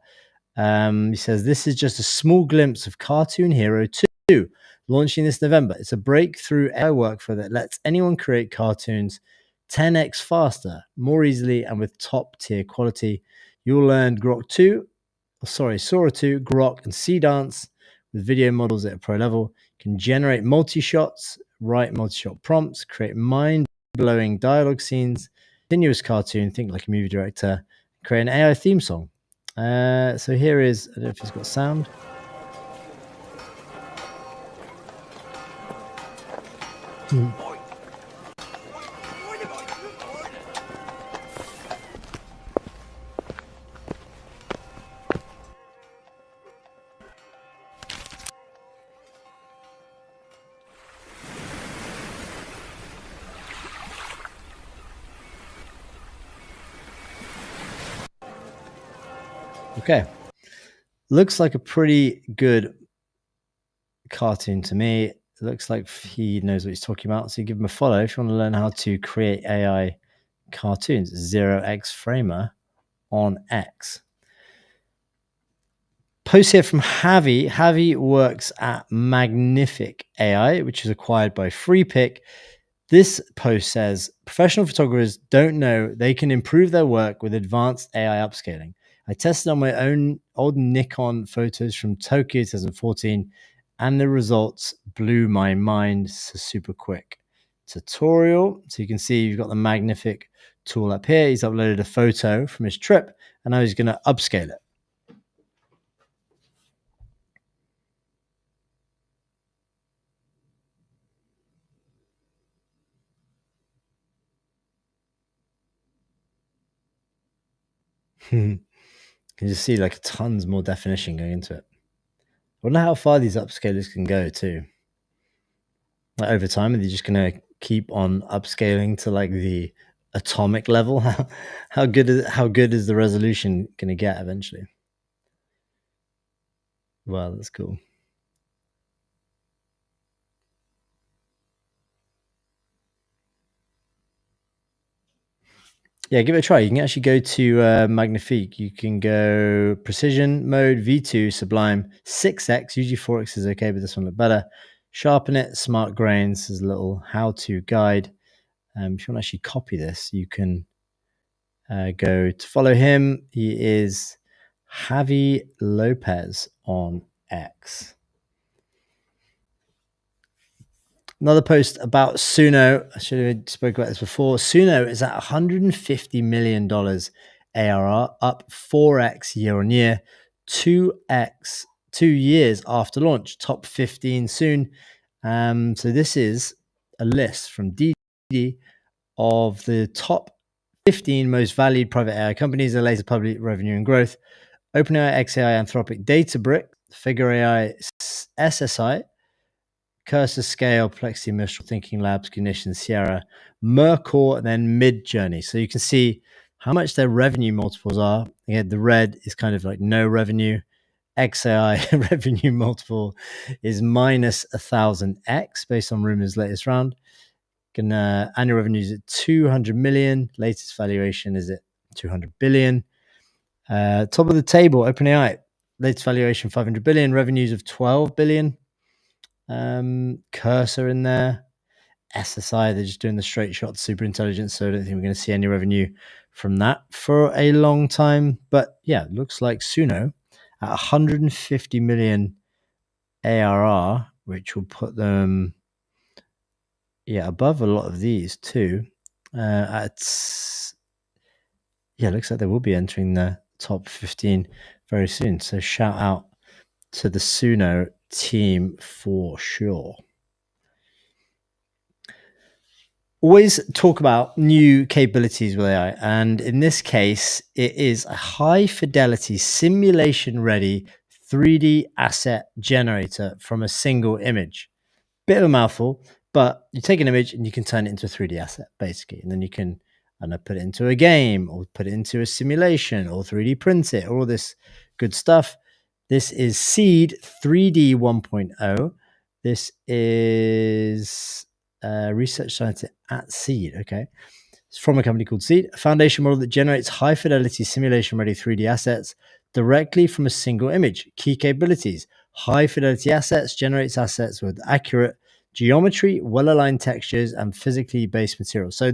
He says, this is just a small glimpse of Cartoon Hero 2, launching this November. It's a breakthrough AI workflow that lets anyone create cartoons 10x faster, more easily, and with top tier quality. You'll learn Sora 2, Grok, and C-Dance with video models at a pro level. You can generate multi-shots, write multi-shot prompts, create mind-blowing dialogue scenes, continuous cartoon, think like a movie director, create an AI theme song. So here is, I don't know if it's got sound. Okay. Looks like a pretty good cartoon to me. It looks like he knows what he's talking about. So you give him a follow if you want to learn how to create AI cartoons. 0x Framer on X. Post here from Javi. Javi works at Magnific AI, which is acquired by FreePic. This post says, professional photographers don't know they can improve their work with advanced AI upscaling. I tested on my own old Nikon photos from Tokyo 2014, and the results blew my mind. So super quick. tutorial. So you can see you've got the magnific tool up here. He's uploaded a photo from his trip, and now he's going to upscale it. You can just see like tons more definition going into it. I wonder how far these upscalers can go too. Like over time, are they just going to keep on upscaling to like the atomic level? How good is the resolution going to get eventually? Wow, that's cool. Yeah, give it a try. You can actually go to Magnifique. You can go Precision Mode, V2, Sublime, 6x. Usually 4x is okay, but this one looked better. Sharpen it, Smart Grains. There's a little how-to guide. If you want to actually copy this, you can go to follow him. He is Javi Lopez on X. Another post about Suno. I should have spoke about this before. Suno is at $150 million ARR, up 4x year on year, 2x 2 years after launch, top 15 soon. So this is a list from DD of the top 15 most valued private AI companies, the latest public revenue and growth. OpenAI, XAI, Anthropic, Databricks, Figure AI, SSI, Cursor, Scale, Perplexity, Mistral, Thinking Labs, Cognition, Sierra, Mercor, and then Midjourney. So you can see how much their revenue multiples are. Again, the red is kind of like no revenue. XAI revenue multiple is minus 1,000x based on Rumor's latest round. Annual revenue is at 200 million. Latest valuation is at 200 billion. Top of the table, OpenAI. Latest valuation 500 billion. Revenues of 12 billion. Cursor in there. SSI, they're just doing the straight shot super intelligence, so I don't think we're going to see any revenue from that for a long time. But yeah, it looks like Suno at 150 million ARR, which will put them above a lot of these too. It looks like they will be entering the top 15 very soon. So shout out to the Suno team for sure. Always talk about new capabilities with AI, and in this case, it is a high fidelity simulation ready 3D asset generator from a single image. Bit of a mouthful, but you take an image and you can turn it into a 3D asset basically, and then you can put it into a game or put it into a simulation or 3D print it, all this good stuff. This is Seed 3D 1.0. This is research scientist at Seed. Okay. It's from a company called Seed, a foundation model that generates high fidelity simulation ready 3D assets directly from a single image. Key capabilities: high fidelity assets, generates assets with accurate geometry, well-aligned textures, and physically based materials. So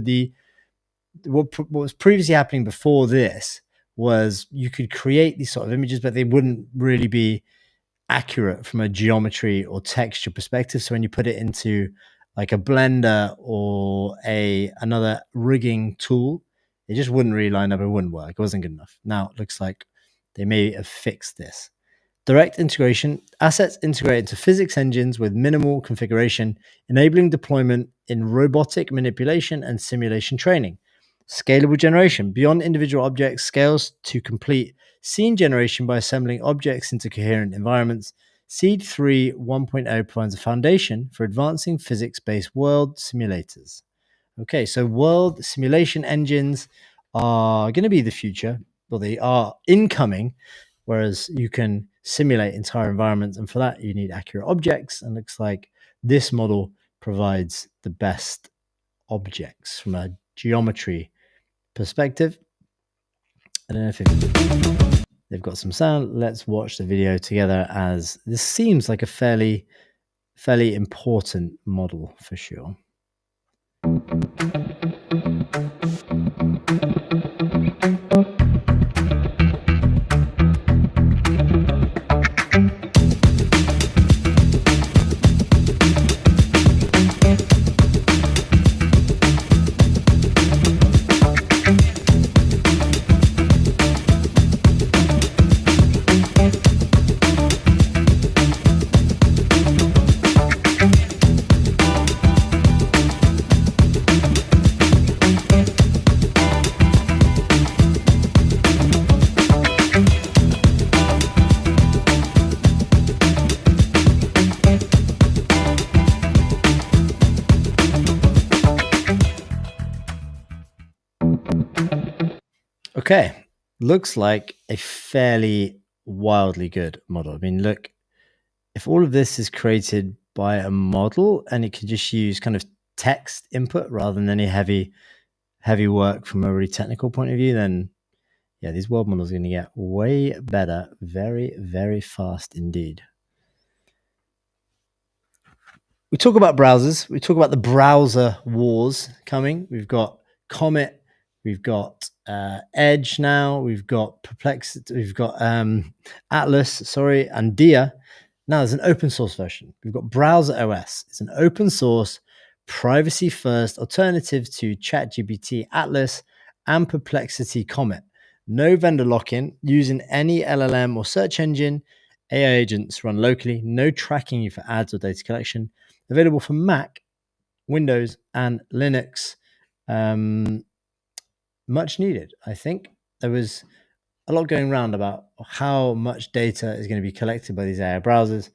what was previously happening before this was you could create these sort of images, but they wouldn't really be accurate from a geometry or texture perspective. So when you put it into like a Blender or another rigging tool, it just wouldn't really line up. It wouldn't work. It wasn't good enough. Now it looks like they may have fixed this. Direct integration, assets integrate into physics engines with minimal configuration, enabling deployment in robotic manipulation and simulation training. Scalable generation, beyond individual objects, scales to complete scene generation by assembling objects into coherent environments. Seed 3 1.0 provides a foundation for advancing physics-based world simulators. Okay, so world simulation engines are going to be the future. Well, they are incoming, whereas you can simulate entire environments, and for that you need accurate objects, and looks like this model provides the best objects from a geometry perspective. I don't know if they've got some sound. Let's watch the video together, as this seems like a fairly important model for sure. Okay, looks like a fairly wildly good model. I mean, look, if all of this is created by a model and it could just use kind of text input rather than any heavy work from a really technical point of view, then yeah, these world models are going to get way better very, very fast indeed. We talk about browsers. We talk about the browser wars coming. We've got Comet. We've got Edge now. We've got Perplexity. We've got Atlas, sorry, and Dia. Now there's an open source version. We've got Browser OS. It's an open source, privacy first alternative to ChatGPT, Atlas, and Perplexity Comet. No vendor lock-in, using any LLM or search engine. AI agents run locally, no tracking you for ads or data collection. Available for Mac, Windows, and Linux. Much needed, I think. There was a lot going around about how much data is going to be collected by these AI browsers.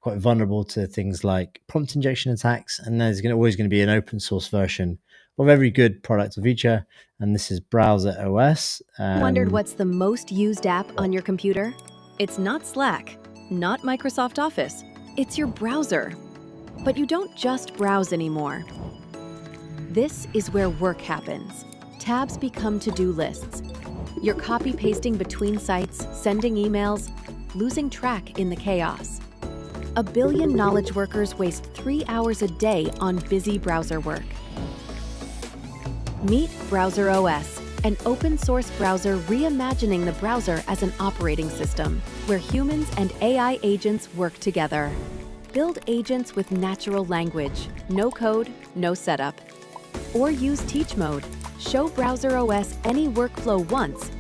Quite vulnerable to things like prompt injection attacks, and there's always going to be an open source version of every good product or feature. And this is Browser OS. Wondered what's the most used app on your computer? It's not Slack, not Microsoft Office. It's your browser. But you don't just browse anymore. This is where work happens. Tabs become to-do lists. You're copy-pasting between sites, sending emails, losing track in the chaos. 1 billion knowledge workers waste 3 hours a day on busy browser work. Meet Browser OS, an open-source browser reimagining the browser as an operating system, where humans and AI agents work together. Build agents with natural language, no code, no setup. Or use Teach Mode. Show Browser OS any workflow once.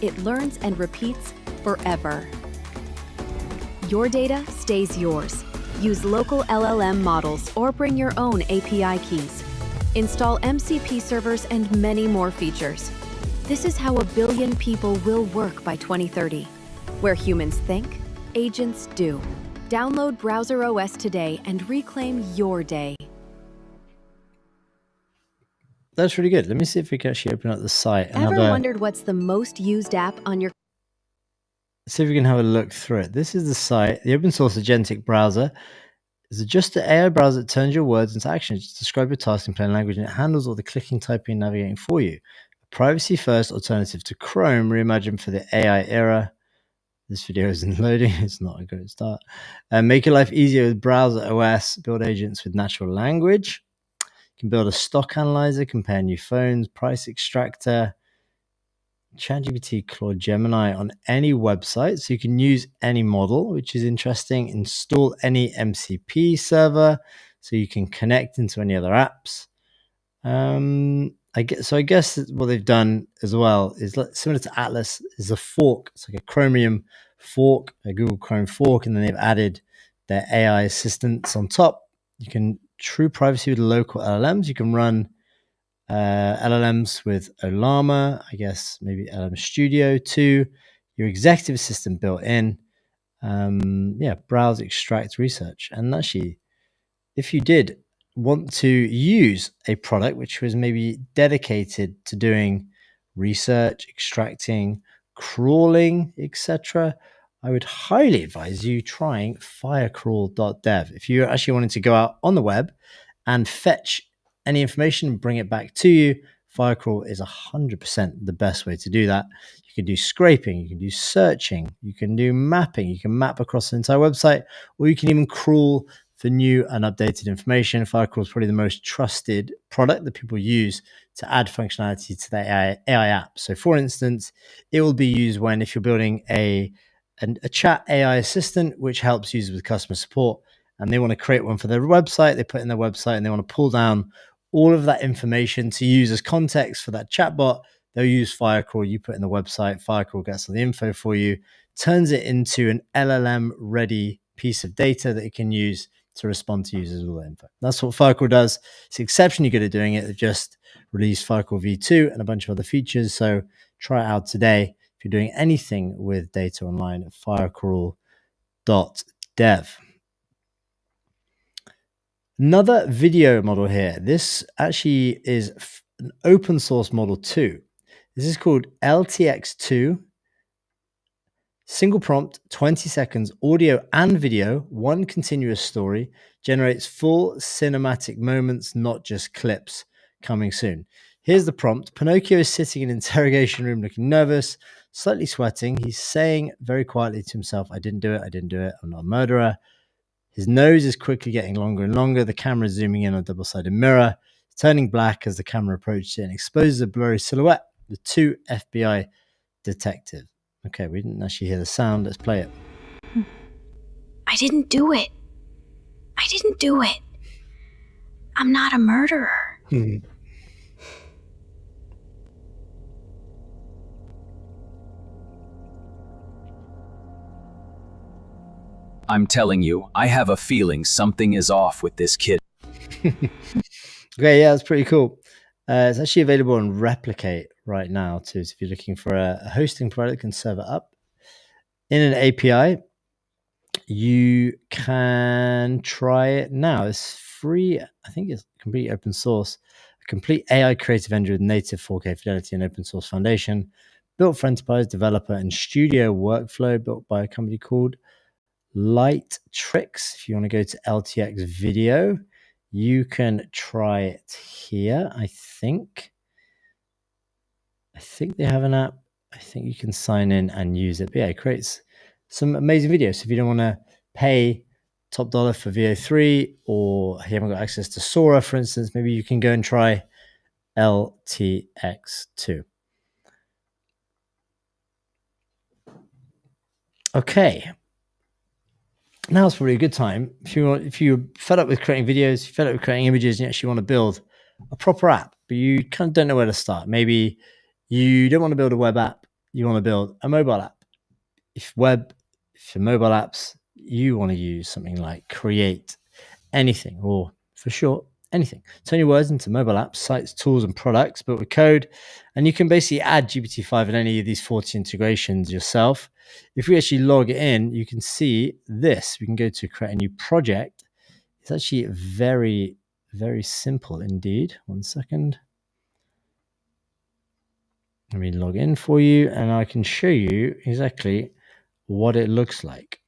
It learns and repeats forever. Your data stays yours. Use local LLM models or bring your own API keys. Install MCP servers and many more features. This is how 1 billion people will work by 2030. Where humans think, agents do. Download Browser OS today and reclaim your day. That's really good. Let me see if we can actually open up the site and Ever wondered what's the most used app on your... see if we can have a look through it. This is the site. The open source agentic browser is just an AI browser that turns your words into actions. Describe your task in plain language, and it handles all the clicking, typing, and navigating for you. A privacy-first alternative to Chrome, reimagined for the AI era. This video isn't loading. It's not a good start. Make your life easier with Browser OS. Build agents with natural language. You can build a stock analyzer, compare new phones, price extractor, ChatGPT, Claude, Gemini on any website. So you can use any model, which is interesting. Install any MCP server so you can connect into any other apps. I guess what they've done as well is similar to Atlas, is a fork. It's like a Chromium fork, a Google Chrome fork, and then they've added their AI assistants on top. You can true privacy with local LLMs. You can run LLMs with Olama, I guess maybe LM Studio too. Your executive assistant built in. Browse, extract, research. And actually, if you did want to use a product which was maybe dedicated to doing research, extracting, crawling, etc., I would highly advise you trying firecrawl.dev. If you're actually wanting to go out on the web and fetch any information and bring it back to you, Firecrawl is 100% the best way to do that. You can do scraping, you can do searching, you can do mapping, you can map across the entire website, or you can even crawl for new and updated information. Firecrawl is probably the most trusted product that people use to add functionality to their AI app. So for instance, it will be used if you're building a chat AI assistant, which helps users with customer support, and they want to create one for their website. They put in their website and they want to pull down all of that information to use as context for that chatbot. They'll use Firecrawl. You put in the website, Firecrawl gets all the info for you, turns it into an LLM ready piece of data that it can use to respond to users with all the info. That's what Firecrawl does. It's exceptionally good at doing it. They've just released Firecrawl V2 and a bunch of other features. So try it out today. If you're doing anything with data online at firecrawl.dev. Another video model here. This actually is an open source model too. This is called LTX2. Single prompt, 20 seconds, audio and video, one continuous story, generates full cinematic moments, not just clips. Coming soon. Here's the prompt. Pinocchio is sitting in an interrogation room looking nervous, slightly sweating. He's saying very quietly to himself, I didn't do it, I'm not a murderer. His nose is quickly getting longer and longer. The camera is zooming in on a double-sided mirror. It's turning black as the camera approaches it and exposes a blurry silhouette. The two FBI detectives. Okay, we didn't actually hear the sound. Let's play it. I didn't do it. I didn't do it. I'm not a murderer. I'm telling you, I have a feeling something is off with this kid. Okay, yeah, that's pretty cool. It's actually available on Replicate right now too. So if you're looking for a hosting provider that can serve it up in an API, you can try it now. It's free. I think it's completely open source. A complete AI creative engine with native 4K fidelity and open source foundation, built for enterprise developer and studio workflow, built by a company called Light Tricks. If you want to go to LTX video, you can try it here. I think they have an app. I think you can sign in and use it. But yeah, it creates some amazing videos. So if you don't want to pay top dollar for VO3 or you haven't got access to Sora, for instance, maybe you can go and try LTX2. Okay. Now it's probably a good time if you're fed up with creating videos, fed up with creating images, and you actually want to build a proper app, but you kind of don't know where to start. Maybe you don't want to build a web app, you want to build a mobile app. If for mobile apps, you want to use something like Create Anything, or for short, anything. Turn your words into mobile apps, sites, tools, and products built with code. And you can basically add GPT-5 in any of these 40 integrations yourself. If we actually log in, you can see this. We can go to create a new project. It's actually very, very simple indeed. 1 second. Let me log in for you, and I can show you exactly what it looks like.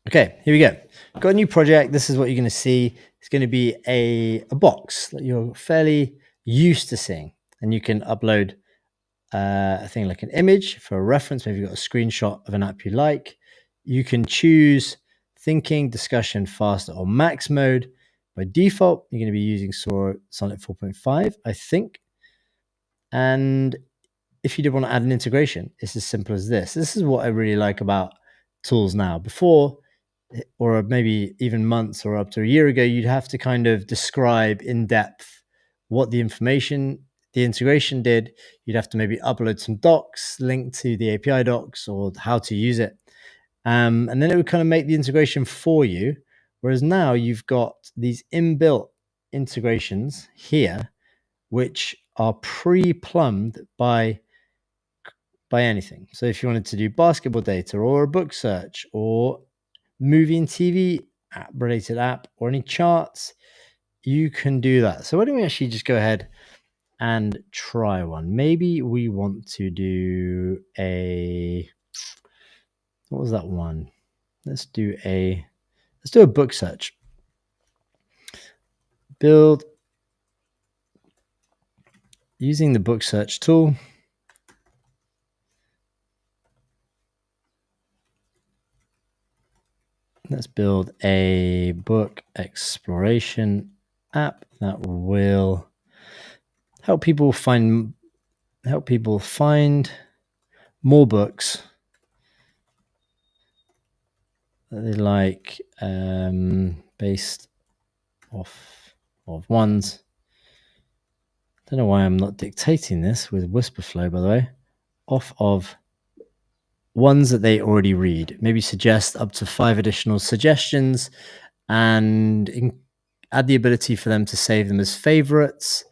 Okay, here we go. Got a new project. This is what you're going to see. It's going to be a box that you're fairly used to seeing. And you can upload a thing like an image for a reference. Maybe you've got a screenshot of an app you like. You can choose thinking, discussion, faster, or max mode. By default, you're going to be using Sonnet 4.5, I think. And if you did want to add an integration, it's as simple as this. This is what I really like about tools now. Before, or maybe even months or up to a year ago, you'd have to kind of describe in depth what the integration did. You'd have to maybe upload some docs, link to the API docs or how to use it. And then it would kind of make the integration for you. Whereas now you've got these inbuilt integrations here, which are pre-plumbed by anything. So if you wanted to do basketball data or a book search or movie and TV related app or any charts, you can do that. So why don't we actually just go ahead and try one? Maybe we want to do what was that one? Let's do a book search. Build using the book search tool. Let's build a book exploration app that will help people find more books that they like, based off of ones. I don't know why I'm not dictating this with Whisperflow, by the way. Off of ones that they already read. Maybe suggest up to 5 additional suggestions and add the ability for them to save them as favorites.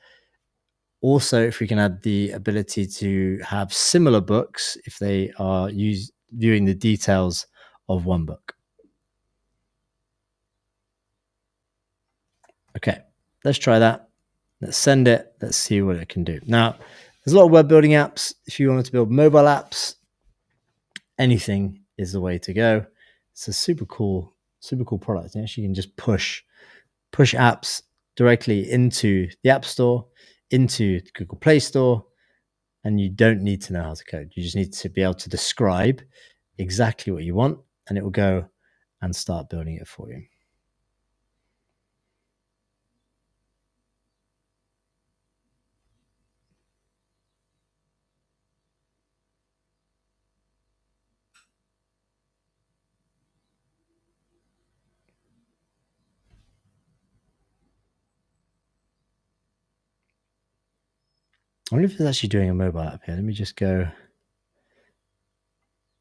Also, if we can add the ability to have similar books if they are viewing the details of one book. Okay, let's try that. Let's send it. Let's see what it can do. Now, there's a lot of web building apps. If you wanted to build mobile apps, anything is the way to go. It's a super cool product. You actually can just push apps directly into the App Store, into the Google Play Store, and you don't need to know how to code. You just need to be able to describe exactly what you want, and it will go and start building it for you. I wonder if it's actually doing a mobile app here. Let me just go,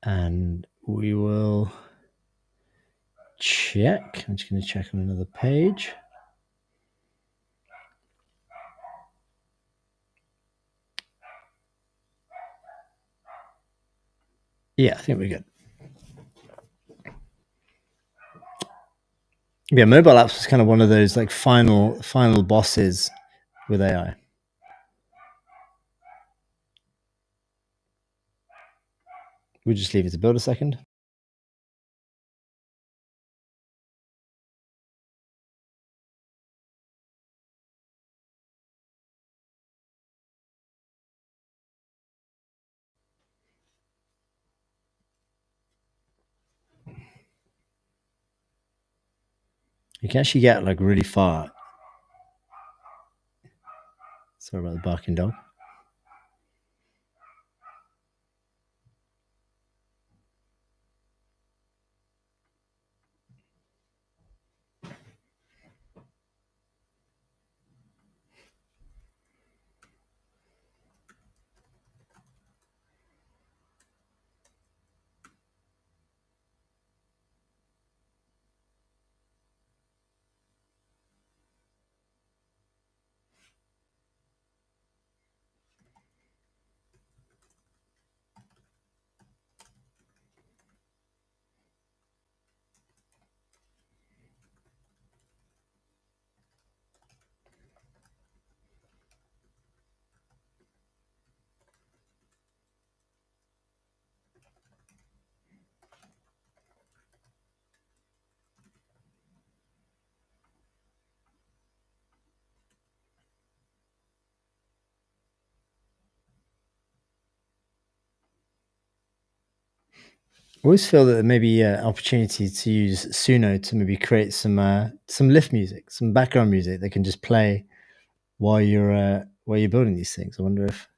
and we will check. I'm just going to check on another page. Yeah, I think we're good. Yeah, mobile apps was kind of one of those like final bosses with AI. We'll just leave it to build a second. You can actually get like really far. Sorry about the barking dog. I always feel that there may be an opportunity to use Suno to maybe create some lift music, some background music that can just play while you're building these things. I wonder if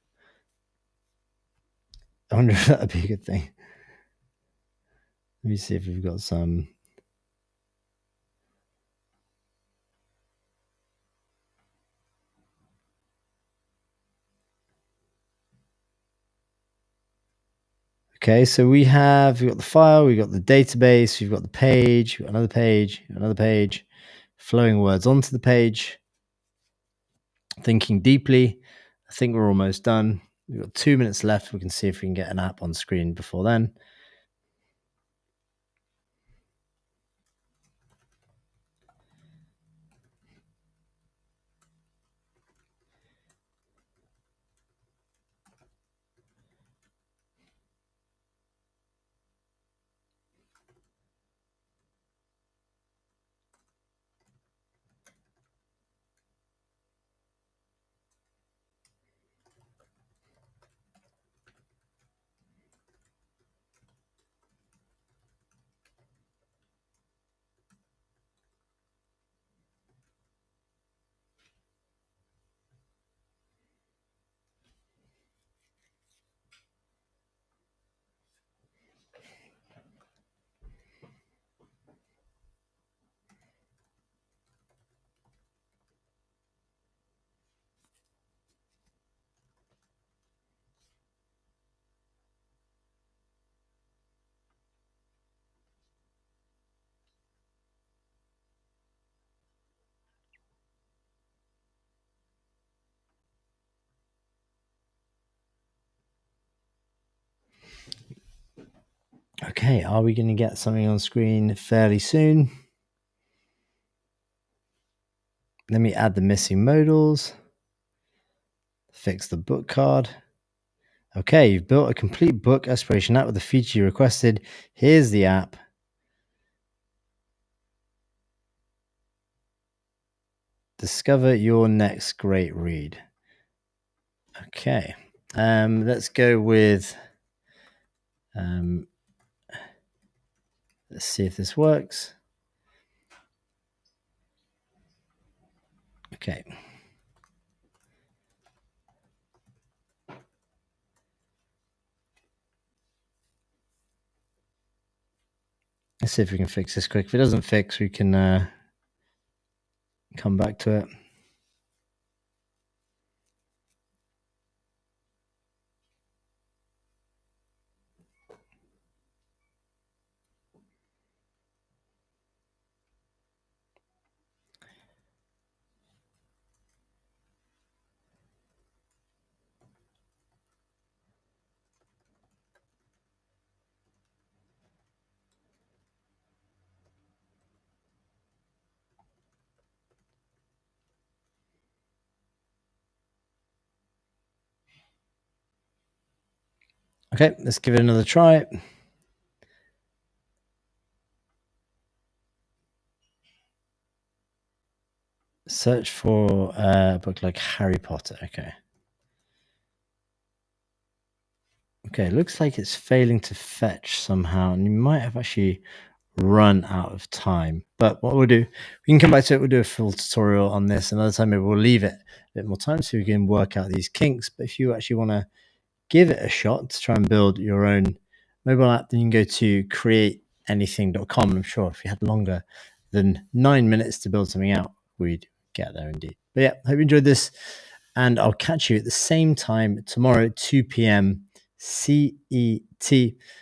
that would be a good thing. Let me see if we've got some. Okay, so we've got the file, we've got the database, we've got the page, we've got another page, flowing words onto the page, thinking deeply. I think we're almost done. We've got 2 minutes left. We can see if we can get an app on screen before then. Okay, are we going to get something on screen fairly soon? Let me add the missing modals. Fix the book card. Okay, you've built a complete book aspiration app with the feature you requested. Here's the app. Discover your next great read. Okay, let's go with, let's see if this works. Okay. Let's see if we can fix this quick. If it doesn't fix, we can come back to it. Okay, let's give it another try. Search for a book like Harry Potter. Okay. Okay, it looks like it's failing to fetch somehow, and you might have actually run out of time. But what we'll do, we can come back to it. We'll do a full tutorial on this another time. Maybe we'll leave it a bit more time so we can work out these kinks. But if you actually want to give it a shot to try and build your own mobile app, then you can go to createanything.com. I'm sure if you had longer than 9 minutes to build something out, we'd get there indeed. But yeah, hope you enjoyed this, and I'll catch you at the same time tomorrow, 2 p.m. CET.